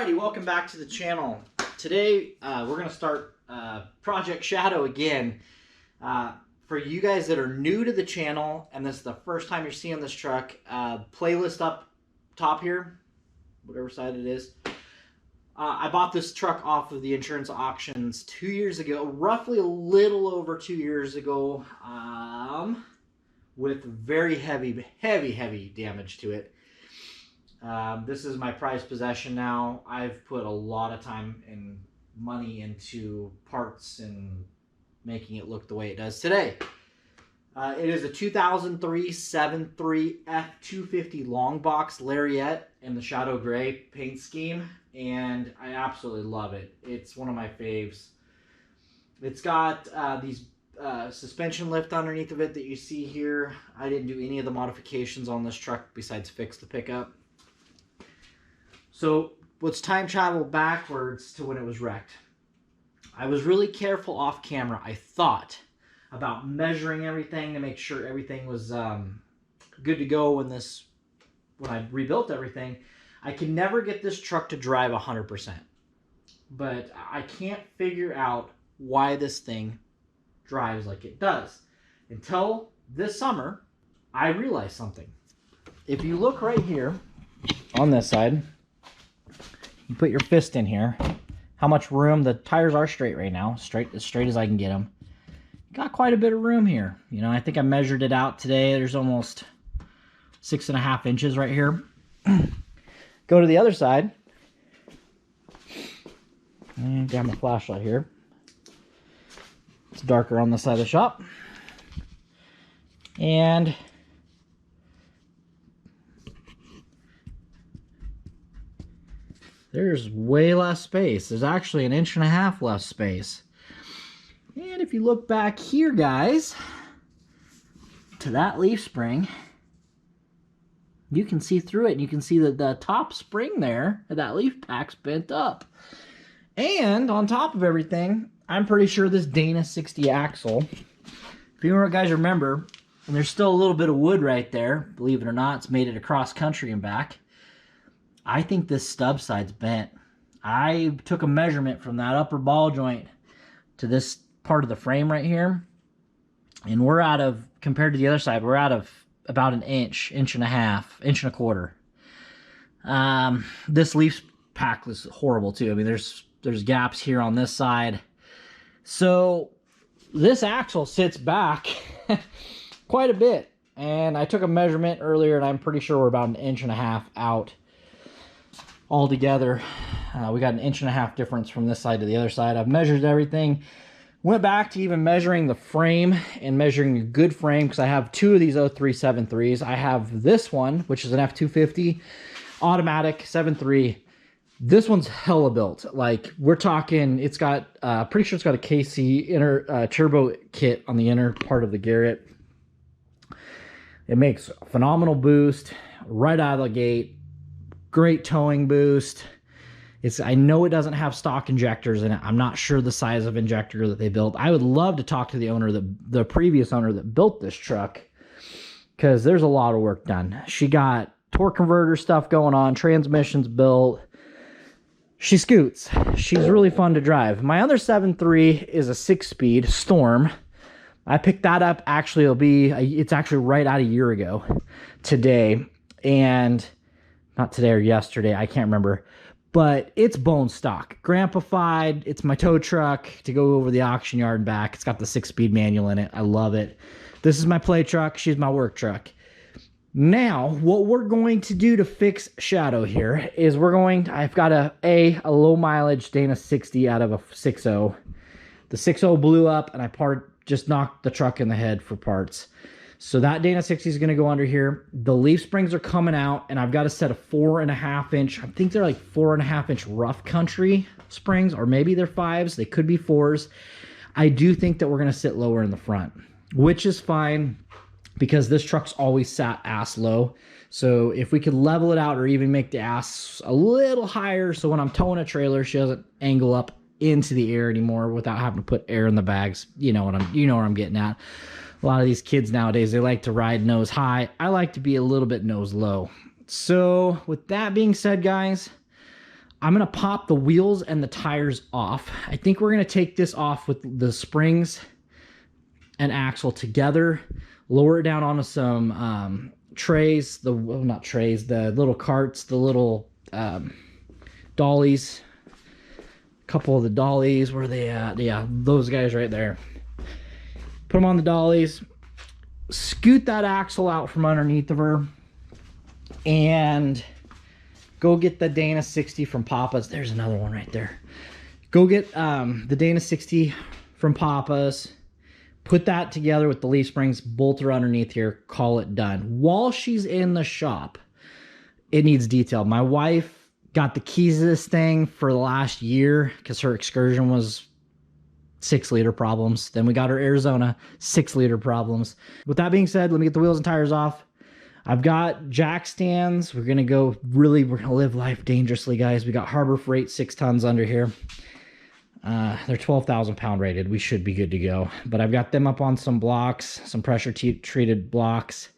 Alrighty, welcome back to the channel. Today we're going to start Project Shadow again. For you guys that are new to the channel and this is the first time you're seeing this truck, playlist up top here, whatever side it is. I bought this truck off of the insurance auctions 2 years ago, roughly a little over 2 years ago, with very heavy damage to it. This is my prized possession now. I've put a lot of time and money into parts and making it look the way it does today. It is a 2003 7.3 F250 long box Lariat in the Shadow Gray paint scheme, and I absolutely love it. It's one of my faves. It's got these suspension lift underneath of it that you see here. I didn't do any of the modifications on this truck besides fix the pickup. So let's time travel backwards to when it was wrecked. I was really careful off camera, I thought, about measuring everything to make sure everything was good to go when I rebuilt everything. I can never get this truck to drive 100%. But I can't figure out why this thing drives like it does. Until this summer, I realized something. If you look right here on this side, you put your fist in here, how much room, the tires are straight right now, as straight as I can get them. Got quite a bit of room here. You know, I think I measured it out today. There's almost 6.5 inches right here. Go to the other side. And grab my flashlight here. It's darker on the side of the shop. And there's way less space. There's actually 1.5 inches less space. And if you look back here, guys, to that leaf spring, you can see through it. And you can see that the top spring there, that leaf pack's bent up. And on top of everything, I'm pretty sure this Dana 60 axle, if you guys remember, and there's still a little bit of wood right there, believe it or not, it's made it across country and back. I think this stub side's bent. I took a measurement from that upper ball joint to this part of the frame right here, and we're out of, compared to the other side, we're out of about 1 inch, 1.5 1.25 inches. This leaf pack was horrible too. I mean, there's gaps here on this side. So this axle sits back quite a bit, and I took a measurement earlier, and I'm pretty sure we're about 1.5 inches out altogether. We got 1.5 inches difference from this side to the other side. I've measured everything. Went back to even measuring the frame and measuring a good frame, because I have two of these 03 7.3s. I have this one, which is an F250 automatic 7.3. This one's hella built. Like, we're talking, it's got, pretty sure it's got a KC inner turbo kit on the inner part of the Garrett. It makes a phenomenal boost right out of the gate. Great towing boost. I know it doesn't have stock injectors in it. I'm not sure the size of injector that they built. I would love to talk to the owner, the previous owner that built this truck, because there's a lot of work done. She got torque converter stuff going on, transmissions built. She scoots. She's really fun to drive. My other 7.3 is a 6-speed Storm. I picked that up. Actually, it's actually right out a year ago today, and not today or yesterday, I can't remember. But it's bone stock, grandpa-fied. It's my tow truck to go over the auction yard and back. It's got the 6-speed manual in it. I love it. This is my play truck. She's my work truck. Now, what we're going to do to fix Shadow here is I've got a low mileage Dana 60 out of a 6.0. The 6.0 blew up, and I just knocked the truck in the head for parts. So that Dana 60 is going to go under here. The leaf springs are coming out, and I've got a set of 4.5 inch. I think they're like 4.5 inch rough country springs, or maybe they're 5s. They could be 4s. I do think that we're going to sit lower in the front, which is fine because this truck's always sat ass low. So if we could level it out or even make the ass a little higher, so when I'm towing a trailer, she doesn't angle up into the air anymore without having to put air in the bags. You know where I'm getting at. A lot of these kids nowadays, they like to ride nose high. I like to be a little bit nose low. So with that being said, guys, I'm gonna pop the wheels and the tires off. I think we're gonna take this off with the springs and axle together, lower it down onto some trays, not trays, the little carts, the little dollies. A couple of the dollies, where are they at? Yeah, those guys right there. Put them on the dollies, scoot that axle out from underneath of her, and go get the Dana 60 from Papa's. There's another one right there. Go get the Dana 60 from Papa's. Put that together with the leaf springs, bolt her underneath here, call it done. While she's in the shop, it needs detail. My wife got the keys to this thing for the last year because her Excursion was 6-liter problems. Then we got her Arizona, 6-liter problems. With that being said, let me get the wheels and tires off. I've got jack stands. We're gonna live life dangerously, guys. We got Harbor Freight 6 tons under here. They're 12,000 pound rated. We should be good to go. But I've got them up on some blocks, some pressure treated blocks.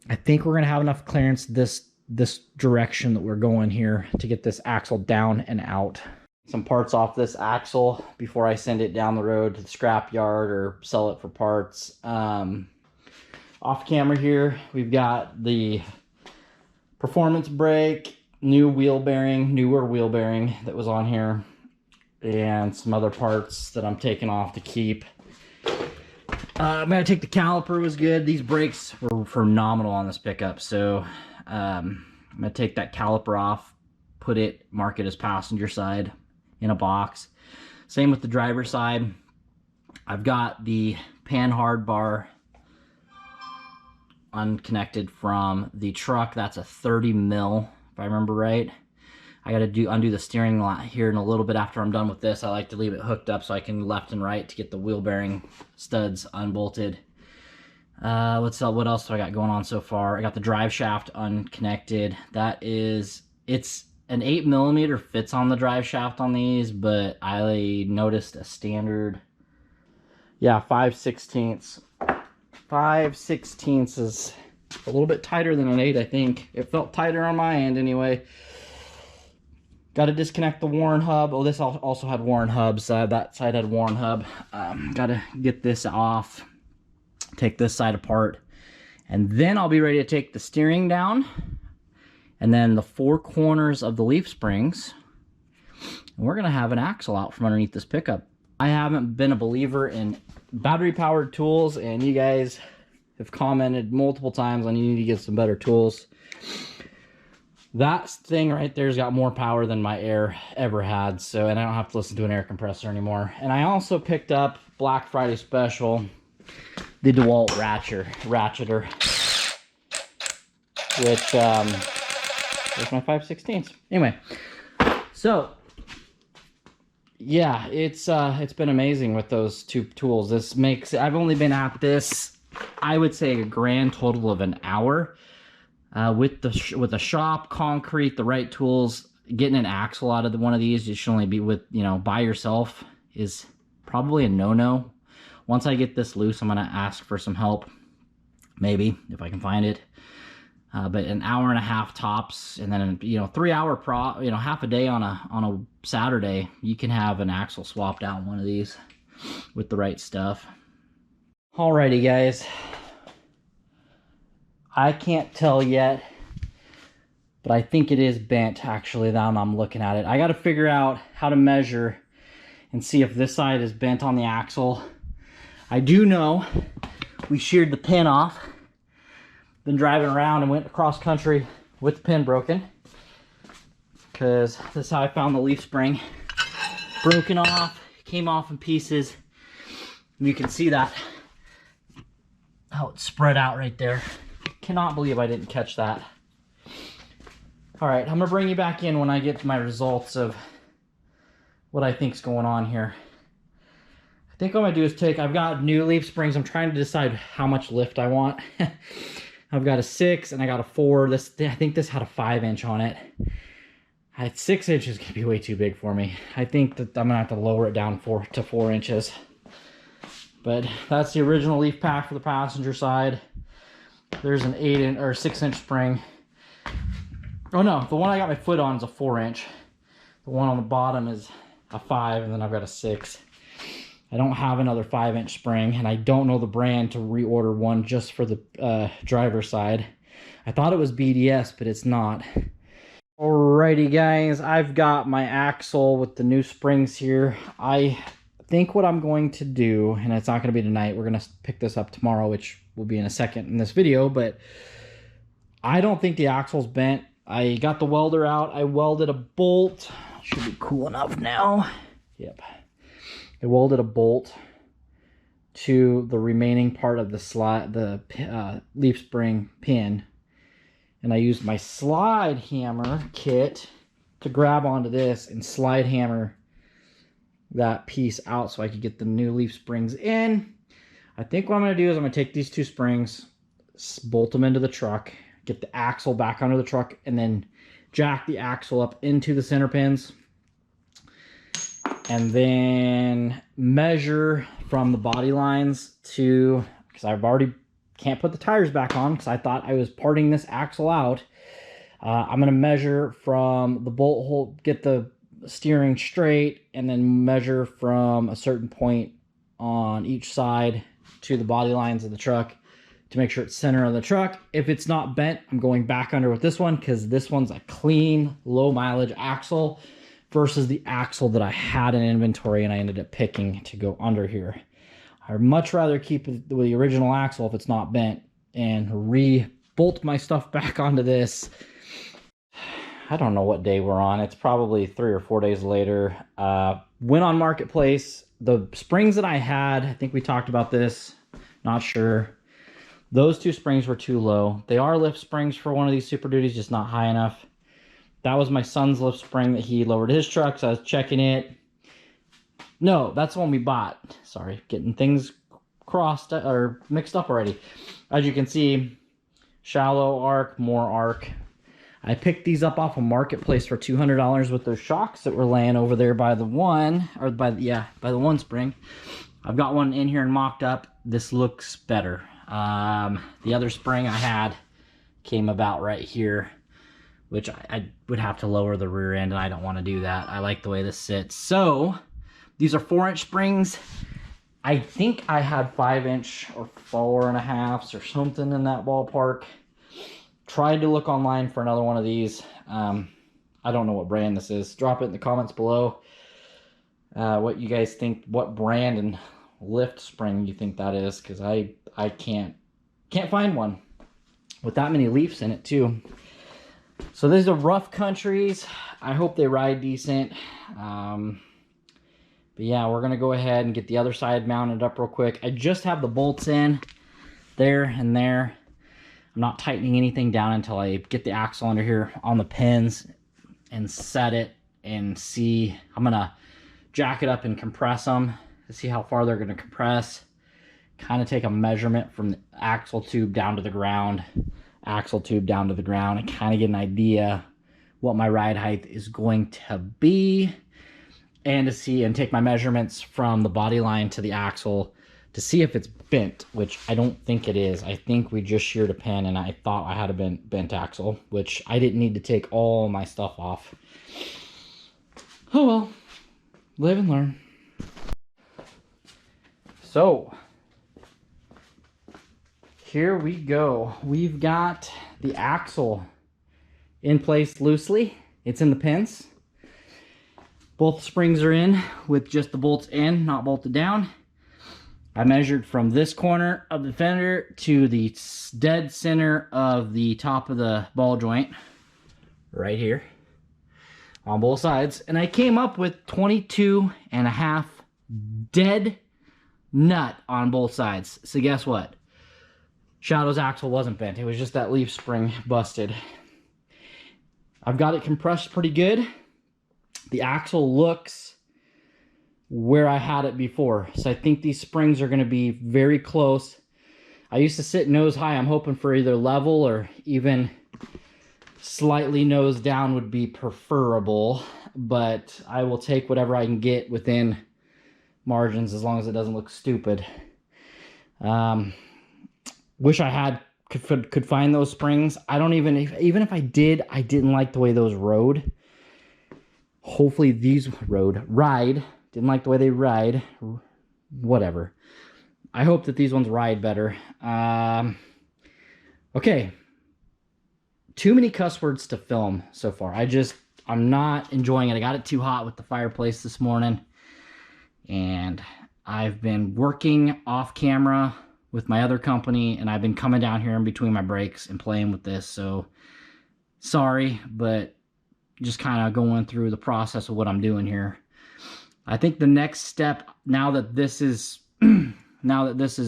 I think we're gonna have enough clearance this direction that we're going here to get this axle down and out. Some parts off this axle before I send it down the road to the scrap yard or sell it for parts. Off camera here, we've got the performance brake, newer wheel bearing that was on here, and some other parts that I'm taking off to keep. I'm gonna take the caliper, was good. These brakes were phenomenal on this pickup, so I'm gonna take that caliper off, mark it as passenger side in a box. Same with the driver side. I've got the pan hard bar unconnected from the truck. That's a 30 mil, if I remember right. I got to undo the steering here in a little bit after I'm done with this. I like to leave it hooked up so I can left and right to get the wheel bearing studs unbolted. What else do I got going on so far? I got the drive shaft unconnected. It's an 8mm fits on the drive shaft on these, but I noticed a standard, 5/16. 5/16 is a little bit tighter than an 8, I think. It felt tighter on my end anyway. Got to disconnect the Warren hub. Oh, this also had Warren hubs. That side had Warren hub. Got to get this off, take this side apart, and then I'll be ready to take the steering down, and then the 4 corners of the leaf springs. And we're going to have an axle out from underneath this pickup. I haven't been a believer in battery-powered tools, and you guys have commented multiple times on you need to get some better tools. That thing right there's got more power than my Air ever had, and I don't have to listen to an air compressor anymore. And I also picked up Black Friday special, the DeWalt ratcheter, which was my 5/16. Anyway, so yeah, it's been amazing with those 2 tools. I've only been at this, I would say, a grand total of an hour. With the shop, concrete, the right tools, getting an axle out of one of these, you should only be by yourself, is probably a no-no. Once I get this loose, I'm gonna ask for some help, maybe if I can find it. But an hour and a half tops, and then 3 hour half a day on a Saturday, you can have an axle swapped out in one of these with the right stuff. Alrighty, guys. I can't tell yet, but I think it is bent, actually, now I'm looking at it. I got to figure out how to measure and see if this side is bent on the axle. I do know we sheared the pin off. Been driving around and went across country with the pin broken, because this is how I found the leaf spring. Broken off, came off in pieces. You can see that, how it's spread out right there. Cannot believe I didn't catch that. All right, I'm gonna bring you back in when I get to my results of what I think's going on here. I think what I'm gonna do is I've got new leaf springs. I'm trying to decide how much lift I want. I've got a 6 and I got a 4. I think this had a 5-inch on it. 6 inches is gonna be way too big for me. I think that I'm gonna have to lower it down to 4 inches. But that's the original leaf pack for the passenger side. There's an 6-inch spring. Oh no, the one I got my foot on is a 4-inch. The one on the bottom is a 5, and then I've got a 6. I don't have another 5-inch spring, and I don't know the brand to reorder one just for the driver's side. I thought it was BDS, but it's not. Alrighty guys, I've got my axle with the new springs here. I think what I'm going to do, and it's not going to be tonight, we're going to pick this up tomorrow, which will be in a second in this video, but I don't think the axle's bent. I got the welder out. I welded a bolt. Should be cool enough now. Yep. I welded a bolt to the remaining part of the leaf spring pin, and I used my slide hammer kit to grab onto this and slide hammer that piece out so I could get the new leaf springs in. I think what I'm going to do is I'm going to take these 2 springs, bolt them into the truck, get the axle back under the truck, and then jack the axle up into the center pins. And then measure from the body lines to, because I've already can't put the tires back on because I thought I was parting this axle out. I'm going to measure from the bolt hole, get the steering straight, and then measure from a certain point on each side to the body lines of the truck to make sure it's center of the truck. If it's not bent, I'm going back under with this one because this one's a clean, low mileage axle versus the axle that I had in inventory and I ended up picking to go under here. I'd much rather keep the original axle if it's not bent and re-bolt my stuff back onto this. I don't know what day we're on. It's probably 3 or 4 days later. Went on Marketplace. The springs that I had, I think we talked about this, not sure. Those 2 springs were too low. They are lift springs for one of these Super Duties, just not high enough. That was my son's lift spring that he lowered his truck, so I was checking it. No, that's the one we bought. Sorry, getting things crossed or mixed up already. As you can see, shallow arc, more arc. I picked these up off a Marketplace for $200 with those shocks that were laying over there by the one, or by the one spring. I've got one in here and mocked up. This looks better. The other spring I had came about right here, which I would have to lower the rear end, and I don't want to do that. I like the way this sits. So these are 4-inch springs. I think I had 5-inch or 4.5s or something in that ballpark. Tried to look online for another one of these. I don't know what brand this is. Drop it in the comments below. What you guys think, what brand and lift spring you think that is, because I can't find one with that many leaves in it too. So these are rough countries. I hope they ride decent. But yeah, we're gonna go ahead and get the other side mounted up real quick. I just have the bolts in there and there. I'm not tightening anything down until I get the axle under here on the pins and set it and see. I'm gonna jack it up and compress them to see how far they're gonna compress. Kind of take a measurement from the axle tube down to the ground, axle tube down to the ground, and kind of get an idea what my ride height is going to be, and to see and take my measurements from the body line to the axle to see if it's bent, which I don't think it is. I think we just sheared a pin and I thought I had a bent axle, which I didn't need to take all my stuff off. Oh well, live and learn. So here we go. We've got the axle in place loosely. It's in the pins. Both springs are in with just the bolts in, not bolted down. I measured from this corner of the fender to the dead center of the top of the ball joint, right here, on both sides. And I came up with 22.5 dead nut on both sides. So guess what? Shadow's axle wasn't bent. It was just that leaf spring busted. I've got it compressed pretty good. The axle looks where I had it before. So I think these springs are going to be very close. I used to sit nose high. I'm hoping for either level or even slightly nose down would be preferable. But I will take whatever I can get within margins as long as it doesn't look stupid. Wish I had could find those springs. I don't even if I did, I didn't like the way those rode. Hopefully these ride. Didn't like the way they ride. Whatever. I hope that these ones ride better. Okay. Too many cuss words to film so far. I'm not enjoying it. I got it too hot with the fireplace this morning. And I've been working off camera with my other company, and I've been coming down here in between my breaks and playing with this. So sorry, but just kind of going through the process of what I'm doing here. I think the next step, now that this is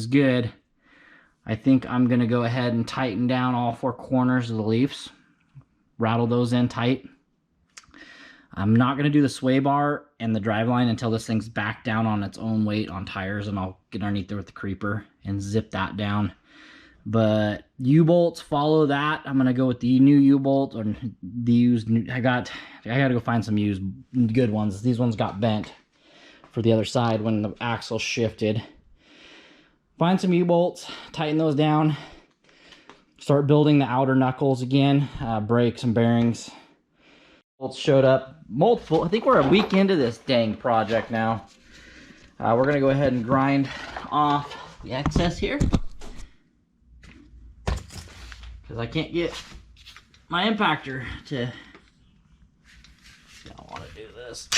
good, I think I'm going to go ahead and tighten down all 4 corners of the leaves. Rattle those in tight. I'm not going to do the sway bar and the driveline until this thing's back down on its own weight on tires, and I'll get underneath there with the creeper and zip that down. But U-bolts follow that. I'm going to go with the new U-bolt, or the used. I got to go find some used good ones. These ones got bent for the other side when the axle shifted. Find some U-bolts, tighten those down, start building the outer knuckles again, brakes and bearings. Bolts showed up multiple. I think we're a week into this dang project now. We're going to go ahead and grind off the excess here, because I can't get my impactor to. I don't want to do this.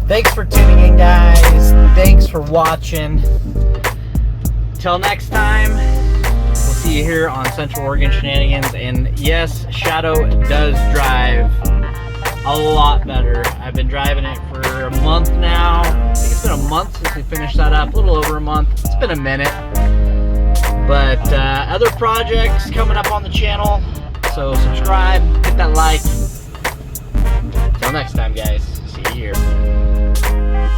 Thanks for tuning in, guys. Thanks for watching. Till next time, we'll see you here on Central Oregon Shenanigans. And yes, Shadow does drive a lot better. I've been driving it for a month now. I think it's been a month since we finished that up, a little over a month. It's been a minute. But other projects coming up on the channel. So subscribe, hit that like.